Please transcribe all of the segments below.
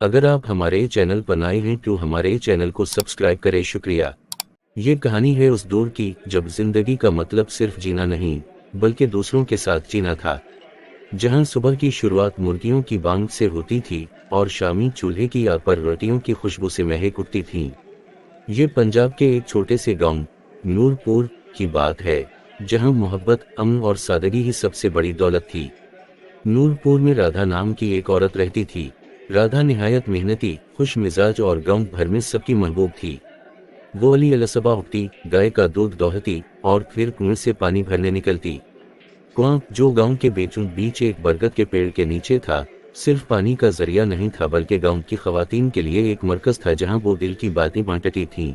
अगर आप हमारे चैनल पर नए हैं तो हमारे चैनल को सब्सक्राइब करें। शुक्रिया। ये कहानी है उस दौर की जब जिंदगी का मतलब सिर्फ जीना नहीं बल्कि दूसरों के साथ जीना था। जहां सुबह की शुरुआत मुर्गियों की बांग से होती थी और शामी चूल्हे की आग पर रोटियों की खुशबू से महक उठती थी। ये पंजाब के एक छोटे से गांव नूरपुर की बात है, जहां मोहब्बत, अमन और सादगी ही सबसे बड़ी दौलत थी। नूरपुर में राधा नाम की एक औरत रहती थी। राधा निहायत मेहनती, खुश मिजाज और गांव भर में सबकी महबूब थी। वो अली अलसबा उठती, गाय का दूध दोहती और फिर कुएं से पानी भरने निकलती। कुआं, जो गांव के बीचों बीच एक बरगद के पेड़ के नीचे था, सिर्फ पानी का जरिया नहीं था बल्कि गांव की खवातीन के लिए एक मरकज था जहां वो दिल की बातें बांटती थीं।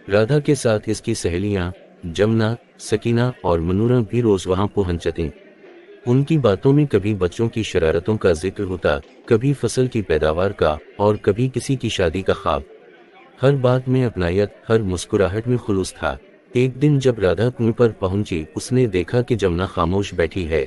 राधा के साथ इसकी सहेलियां जमुना, सकीना और मनूरा भी रोज वहां पहुंचती। उनकी बातों में कभी बच्चों की शरारतों का जिक्र होता, कभी फसल की पैदावार का और कभी किसी की शादी का ख्वाब। हर बात में अपनायत, हर मुस्कुराहट में खुलूस था। एक दिन जब राधा कुएं पर पहुंची, उसने देखा कि जमुना खामोश बैठी है।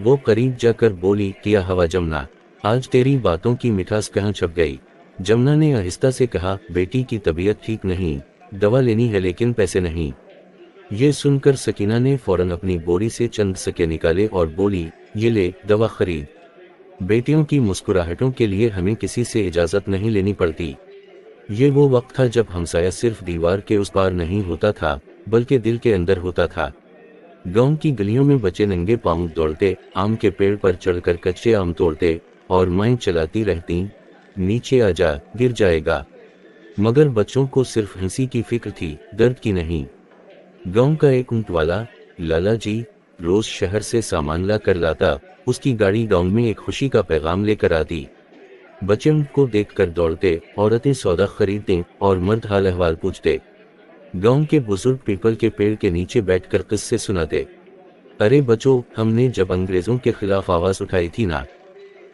वो करीब जाकर बोली, क्या हवा जमुना, आज तेरी बातों की मिठास कहाँ छप गई। जमुना ने आहिस्ता से कहा, बेटी की तबीयत ठीक नहीं, दवा लेनी है लेकिन पैसे नहीं। ये सुनकर सकीना ने फौरन अपनी बोरी से चंद सिक्के निकाले और बोली, ये ले, दवा खरीद। बेटियों की मुस्कुराहटों के लिए हमें किसी से इजाजत नहीं लेनी पड़ती। ये वो वक्त था जब हमसाया सिर्फ दीवार के उस पार नहीं होता था बल्कि दिल के अंदर होता था। गांव की गलियों में बच्चे नंगे पांव दौड़ते, आम के पेड़ पर चढ़कर कच्चे आम तोड़ते और माएं चलाती रहती, नीचे आ जा, गिर जाएगा। मगर बच्चों को सिर्फ हंसी की फिक्र थी, दर्द की नहीं। गांव का एक ऊंट वाला लाला जी रोज शहर से सामान ला कर लाता। उसकी गाड़ी गांव में एक खुशी का पैगाम लेकर आती। बच्चे ऊंट को देखकर दौड़ते, औरतें सौदा खरीदते और मर्द हाल अहवाल पूछते। गांव के बुजुर्ग पीपल के पेड़ के नीचे बैठकर किस्से सुनाते। अरे बच्चों, हमने जब अंग्रेजों के खिलाफ आवाज उठाई थी ना।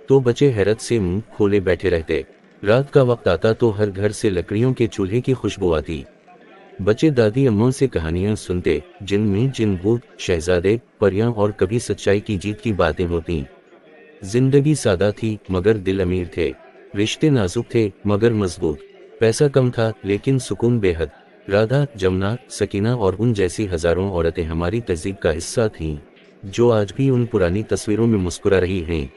तो बच्चे हैरत से मुंह खोले बैठे रहते। रात का वक्त आता तो हर घर से लकड़ियों के चूल्हे की खुशबू आती। बच्चे दादी अम्मा से कहानियां सुनते, जिनमें जिन, भूत, शहजादे, परियां और कभी सच्चाई की जीत की बातें होती। जिंदगी सादा थी मगर दिल अमीर थे। रिश्ते नाजुक थे मगर मजबूत। पैसा कम था लेकिन सुकून बेहद। राधा, जमुना, सकीना और उन जैसी हजारों औरतें हमारी तहजीब का हिस्सा थीं, जो आज भी उन पुरानी तस्वीरों में मुस्कुरा रही हैं।